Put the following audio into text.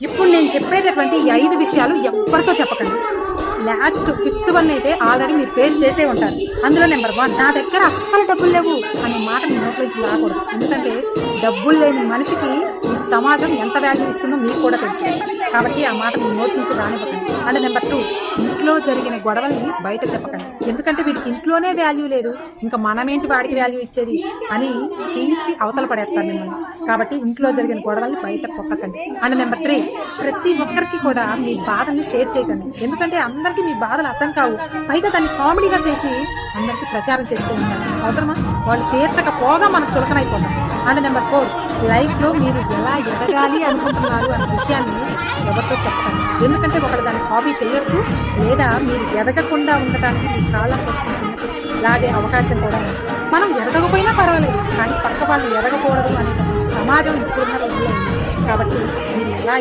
ఇప్పుడు నేను చెప్పేటటువంటి ఈ 5 విషయాలు ఎవరితో చెప్పకండి. లాస్ట్ 5th వన్ అయితే ఆల్రెడీ మీరు ఫేస్ చేసే ఉంటారు. అందులో నెంబర్ 1, నా దగ్గర అస్సలు డబ్బులు లేవు అనే మాట మీ నోట్లోంచి రాకూడదు. ఎందుకంటే డబ్బులు లేని మనిషికి ఈ సమాజం ఎంత వాల్యూ ఇస్తుందో మీకు కూడా తెలుసు. కాబట్టి ఆ మాట మీ నోటి నుంచి రానివ్వకండి. అండ్ నెంబర్ 2, ఇంట్లో జరిగిన గొడవల్ని బయట చెప్పకండి. ఎందుకంటే వీడికి ఇంట్లోనే వాల్యూ లేదు, ఇంకా మనమేంటి వాడికి వాల్యూ ఇచ్చేది అని తీసి అవతల పడేస్తారు మిమ్మల్ని. కాబట్టి ఇంట్లో జరిగిన గొడవల్ని బయట పొక్కకండి. అండ్ నెంబర్ 3, ప్రతి ఒక్కరికి కూడా మీ బాధల్ని షేర్ చేయకండి. ఎందుకంటే అందరికీ మీ బాధలు అర్థం కావు. పైగా దాన్ని కామెడీగా చేసి అందరికీ ప్రచారం చేస్తూ ఉంటారు. అవసరమా? వాళ్ళు తీర్చకపోగా మనకు చులకనైపోతాం. అండ్ నెంబర్ 4, లైఫ్లో మీరు ఎలా ఎదగాలి అనుకుంటున్నారు అనే విషయాన్ని ఎవరితో చెప్పకండి. ఎందుకంటే ఒకరు దాన్ని హాబీ చేయొచ్చు, లేదా మీరు ఎదగకుండా ఉండటానికి మీ కాళ్ళకు పట్టుకుంటున్నట్టు లాగే అవకాశం కూడా ఉంది. మనం ఎదగకపోయినా పర్వాలేదు, కానీ పక్క వాళ్ళు ఎదగకూడదు అనే సమాజం ఇప్పుడున్న రోజుల్లో ఉంది. కాబట్టి మీరు ఎలా